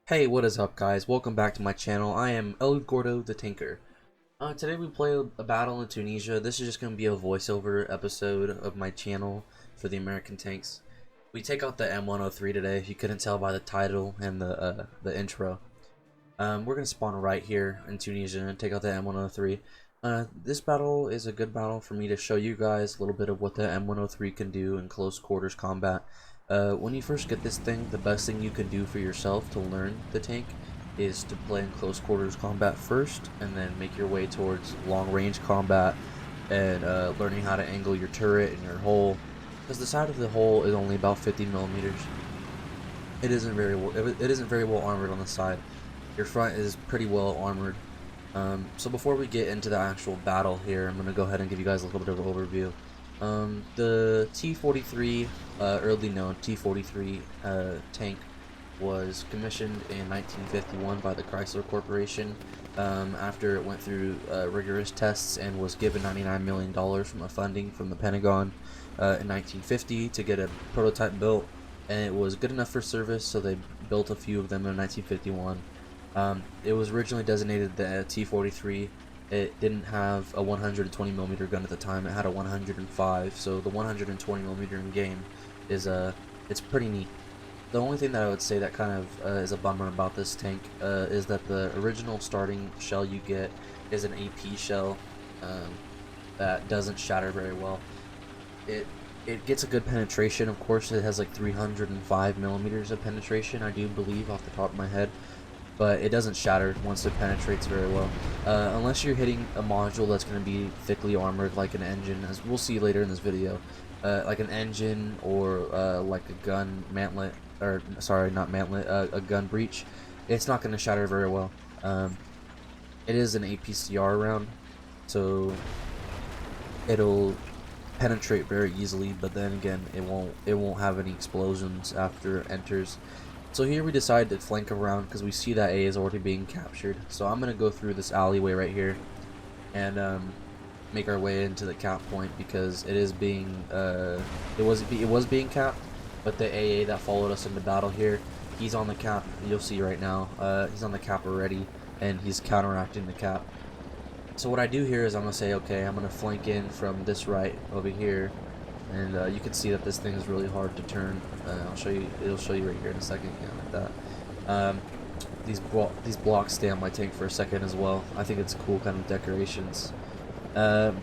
Hey, what is up guys? Welcome back to my channel. I am Gordo the Tinker. Today we play a battle in Tunisia. This is just going to be a voiceover episode of my channel for the American tanks. We take out the M103 today, if you couldn't tell by the title and the intro. We're going to spawn right here in Tunisia and take out the M103. This battle is a good battle for me to show you guys a little bit of what the M103 can do in close quarters combat. When you first get this thing, the best thing you can do for yourself to learn the tank is to play in close quarters combat first, and then make your way towards long range combat and learning how to angle your turret and your hull, because the side of the hull is only about 50 millimeters. It isn't very well armored on the side. Your front is pretty well armored. So before we get into the actual battle here, I'm going to go ahead and give you guys a little bit of an overview. The T-43, early known T-43 tank, was commissioned in 1951 by the Chrysler Corporation after it went through rigorous tests and was given $99 million from a funding from the Pentagon in 1950 to get a prototype built, and it was good enough for service, so they built a few of them in 1951. It was originally designated the T-43. It didn't have a 120mm gun at the time. It had a 105, so the 120mm in game is it's pretty neat. The only thing that I would say that kind of is a bummer about this tank is that the original starting shell you get is an AP shell that doesn't shatter very well. It gets a good penetration. Of course, it has like 305mm of penetration, I do believe, off the top of my head. But it doesn't shatter once it penetrates very well, unless you're hitting a module that's going to be thickly armored, like an engine, as we'll see later in this video, like an engine or like a gun mantlet, or sorry, not mantlet, a gun breech. It's not going to shatter very well. It is an APCR round, so it'll penetrate very easily, but then again, it won't have any explosions after it enters. So here we decide to flank around because we see that A is already being captured. So I'm going to go through this alleyway right here and make our way into the cap point, because it is being it was being capped, but the AA that followed us into battle here, he's on the cap. You'll see right now, he's on the cap already, and he's counteracting the cap. So what I do here is I'm going to say, okay, I'm going to flank in from this right over here. And you can see that this thing is really hard to turn. I'll show you. It'll show you right here in a second. Yeah, like that. These blocks stay on my tank for a second as well. I think it's cool kind of decorations. So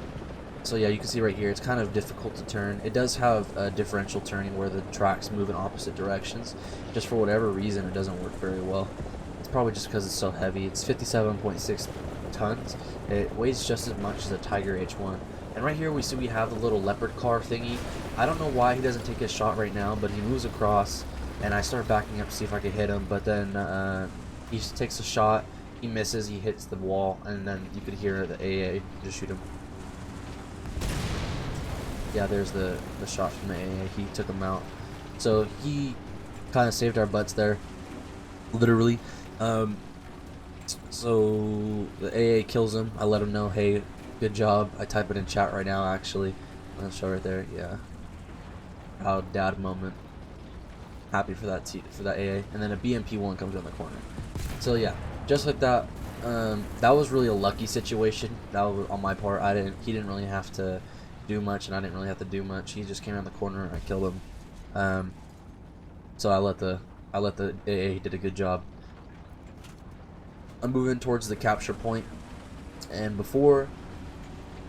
yeah, you can see right here, it's kind of difficult to turn. It does have differential turning where the tracks move in opposite directions. Just for whatever reason, it doesn't work very well. It's probably just because it's so heavy. It's 57.6 tons. It weighs just as much as a Tiger H1. And right here we see we have the little leopard car thingy. I don't know why he doesn't take his shot right now, but he moves across, and I start backing up to see if I can hit him, but then he just takes a shot, he misses, he hits the wall, and then you could hear the AA just shoot him. Yeah, there's the shot from the AA. He took him out. So he kind of saved our butts there, literally. So the AA kills him. I let him know, hey, good job. I type it in chat right now, actually. I'll show right there. Yeah. Proud dad moment. Happy for that AA. And then a BMP1 comes around the corner. So yeah, just like that. That was really a lucky situation. That was on my part. He didn't really have to do much, and I didn't really have to do much. He just came around the corner and I killed him. So I let the AA. He did a good job. I'm moving towards the capture point, and before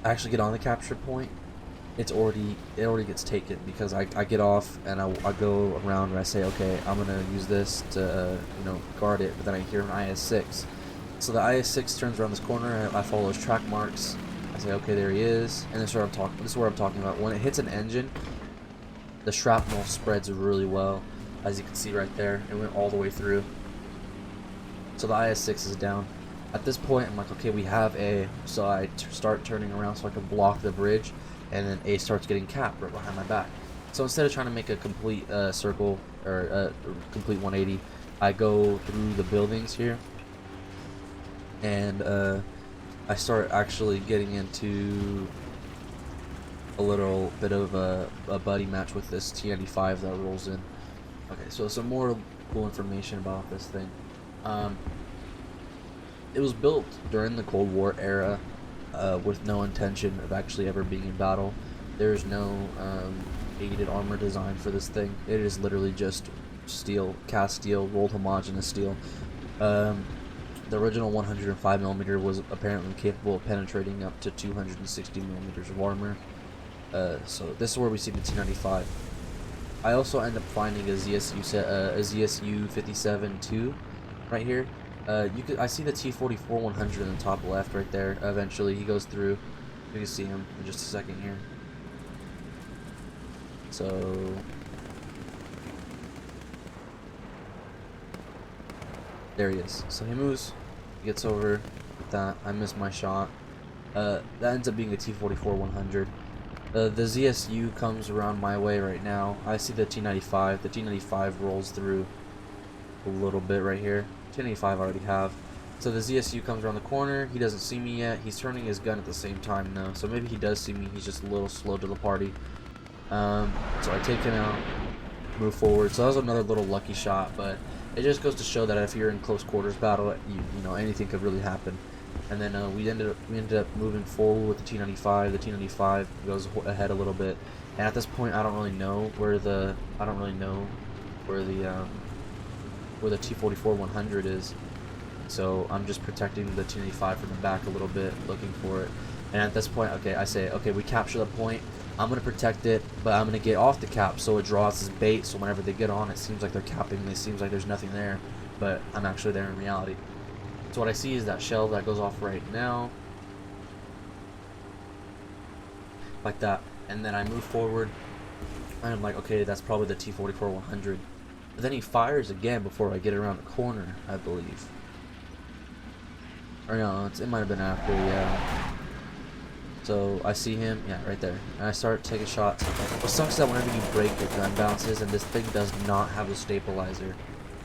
I actually get on the capture point, it already gets taken, because I get off and I go around and I say, okay, I'm gonna use this to guard it, but then I hear an IS-6. So the IS-6 turns around this corner, and I follow his track marks, I say, okay, there he is, and this is what I'm talking about. When it hits an engine, the shrapnel spreads really well, as you can see right there. It went all the way through. So the IS-6 is down. At this point, I'm like, okay, we have A, so I start turning around so I can block the bridge, and then A starts getting capped right behind my back. So instead of trying to make a complete circle or a complete 180, I go through the buildings here, and I start actually getting into a little bit of a buddy match with this T95 that rolls in. Okay, so some more cool information about this thing. It was built during the Cold War era with no intention of actually ever being in battle. There's no aided armor design for this thing. It is literally just steel, cast steel, rolled homogeneous steel. The original 105mm was apparently capable of penetrating up to 260mm of armor. So this is where we see the T95. I also end up finding a ZSU 57-2 right here. I see the T44-100 in the top left right there. Eventually he goes through. You can see him in just a second here. So there he is. So he moves, he gets over with that. I miss my shot. That ends up being a T44-100. The ZSU comes around my way right now. I see the T95. The T95 rolls through a little bit right here. T95 I already have. So the ZSU comes around the corner. He doesn't see me yet. He's turning his gun at the same time though. So maybe he does see me. He's just a little slow to the party. So I take him out, move forward. So that was another little lucky shot, but it just goes to show that if you're in close quarters battle, you know, anything could really happen. And then we ended up moving forward with the T95. The T95 goes ahead a little bit, and at this point, I don't really know where the T44-100 is. So I'm just protecting the T95 from the back a little bit, looking for it. And at this point, okay, I say, okay, we capture the point. I'm gonna protect it, but I'm gonna get off the cap so it draws as bait. So whenever they get on, it seems like they're capping. It seems like there's nothing there, but I'm actually there in reality. So what I see is that shell that goes off right now, like that, and then I move forward, and I'm like, okay, that's probably the T44-100. But then he fires again before I get around the corner, I believe. Or no, it might have been after, yeah. So I see him, yeah, right there, and I start taking shots. What sucks is that whenever you break, your gun bounces, and this thing does not have a stabilizer.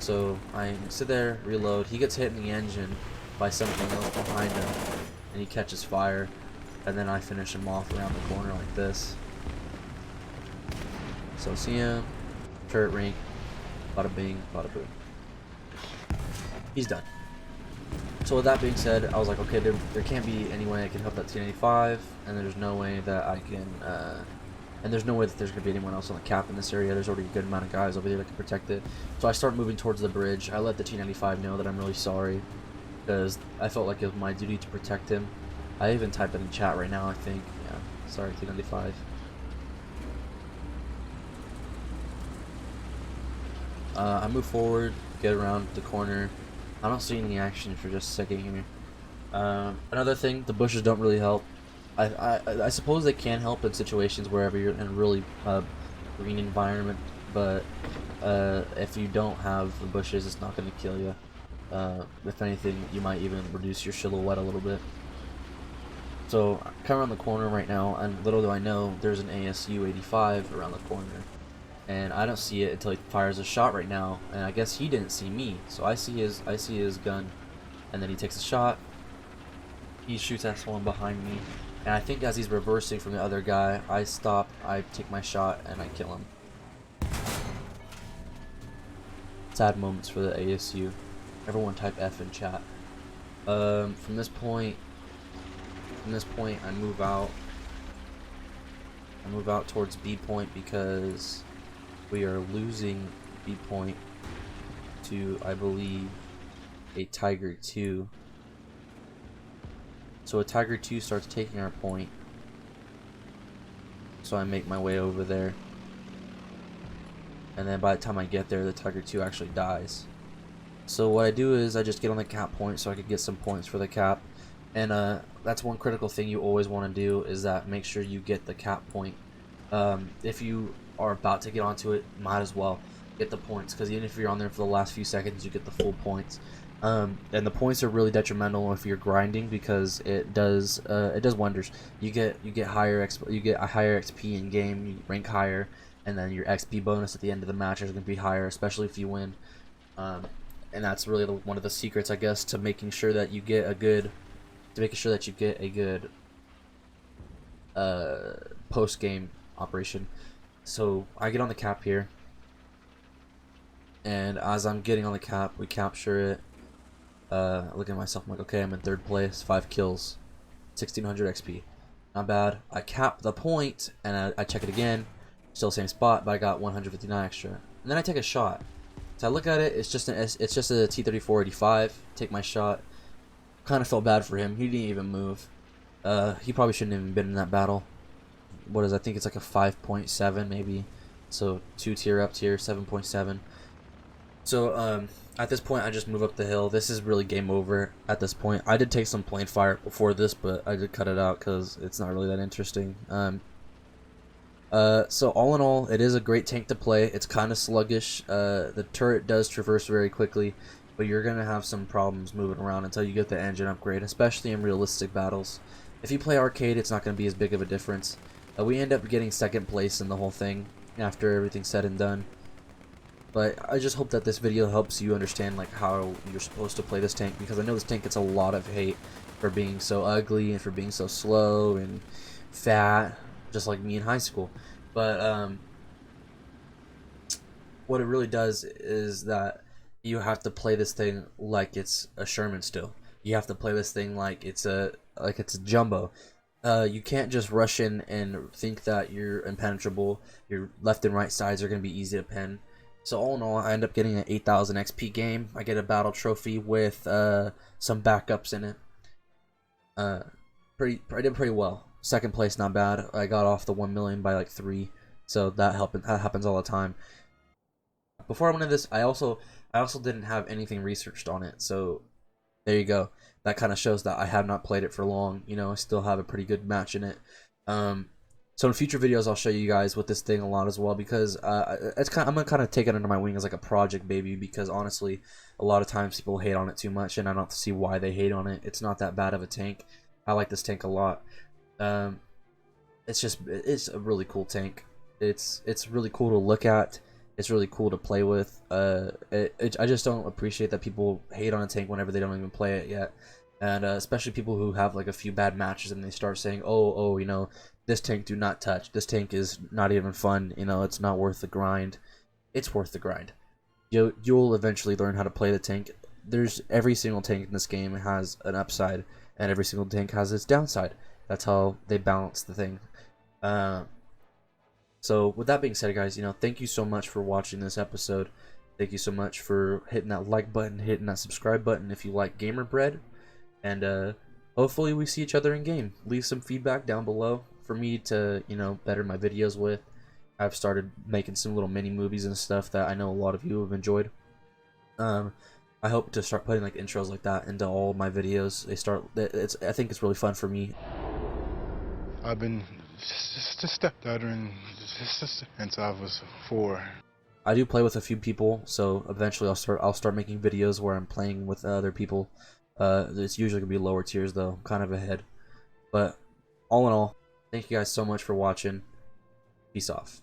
So I sit there, reload. He gets hit in the engine by something else behind him, and he catches fire, and then I finish him off around the corner like this. So see him, turret ring, bada bing, bada boom. He's done. So with that being said, I was like, okay, there can't be any way I can help that T95, and there's no way that I can, and there's no way that there's going to be anyone else on the cap in this area. There's already a good amount of guys over there that can protect it. So I start moving towards the bridge. I let the T95 know that I'm really sorry, because I felt like it was my duty to protect him. I even typed it in chat right now, I think. Yeah, sorry, T95. I move forward, get around the corner. I don't see any action for just a second here. Another thing, the bushes don't really help. I suppose they can help in situations wherever you're in a really green environment, but if you don't have the bushes, it's not going to kill you. If anything, you might even reduce your silhouette a little bit. So I come around the corner right now, and little do I know, there's an ASU 85 around the corner. And I don't see it until he fires a shot right now, and I guess he didn't see me. So I see his gun, and then he takes a shot. He shoots at someone behind me, and I think as he's reversing from the other guy, I stop, I take my shot, and I kill him. Sad moments for the ASU. Everyone type F in chat. From this point, I move out. Towards B point because we are losing B point to, I believe, a Tiger 2. So a Tiger 2 starts taking our point. So I make my way over there. And then by the time I get there, the Tiger 2 actually dies. So what I do is I just get on the cap point so I can get some points for the cap. And that's one critical thing you always want to do, is that make sure you get the cap point. If you are about to get onto it, might as well get the points, because even if you're on there for the last few seconds, you get the full points. And the points are really detrimental if you're grinding, because it does wonders. You get a higher XP in game, you rank higher, and then your XP bonus at the end of the match is going to be higher, especially if you win. And that's really one of the secrets, I guess, to making sure that you get a good post-game operation. So I get on the cap here, and as I'm getting on the cap, we capture it. Look at myself, I'm like, okay, I'm in 3rd place, 5 kills, 1600 XP, not bad. I cap the point, and I check it again, still same spot, but I got 159 extra. And then I take a shot. So I look at it, it's just a T-34-85. Take my shot. Kind of felt bad for him. He didn't even move. He probably shouldn't have even been in that battle. I think it's like a 5.7 maybe. So 2 tier up tier, 7.7. So at this point, I just move up the hill. This is really game over at this point. I did take some plane fire before this, but I did cut it out because it's not really that interesting. So all in all, it is a great tank to play. It's kind of sluggish. The turret does traverse very quickly, but you're gonna have some problems moving around until you get the engine upgrade, especially in realistic battles. If you play arcade, it's not gonna be as big of a difference. We end up getting 2nd place in the whole thing after everything's said and done. But I just hope that this video helps you understand like how you're supposed to play this tank, because I know this tank gets a lot of hate for being so ugly and for being so slow and fat, just like me in high school. But what it really does is that you have to play this thing like it's a Sherman still. You have to play this thing like it's a jumbo. You can't just rush in and think that you're impenetrable. Your left and right sides are going to be easy to pin. So all in all, I end up getting an 8,000 XP game. I get a battle trophy with some backups in it. I did pretty well. 2nd place, not bad. I got off the 1 million by like 3, so that happens all the time. Before I went into this, I also didn't have anything researched on it, so there you go. That kind of shows that I have not played it for long. You know, I still have a pretty good match in it. So in future videos, I'll show you guys with this thing a lot as well, because I'm gonna kind of take it under my wing as like a project baby, because honestly, a lot of times people hate on it too much, and I don't see why they hate on it. It's not that bad of a tank. I like this tank a lot. It's a really cool tank. It's really cool to look at. It's really cool to play with. I just don't appreciate that people hate on a tank whenever they don't even play it yet. And especially people who have like a few bad matches and they start saying, oh, you know, this tank do not touch. This tank is not even fun. You know, it's not worth the grind. It's worth the grind. You'll eventually learn how to play the tank. Every single tank in this game has an upside, and every single tank has its downside. That's how they balance the thing. So with that being said, guys, you know, thank you so much for watching this episode. Thank you so much for hitting that like button, hitting that subscribe button if you like Gamer Bread. And hopefully we see each other in game. Leave some feedback down below for me to, you know, better my videos with. I've started making some little mini movies and stuff that I know a lot of you have enjoyed. I hope to start putting like intros like that into all my videos. I think it's really fun for me. I've been just a stepdaughter and since I was 4. I do play with a few people, so eventually I'll start making videos where I'm playing with other people. It's usually gonna be lower tiers though, kind of ahead. But all in all, thank you guys so much for watching. Peace off.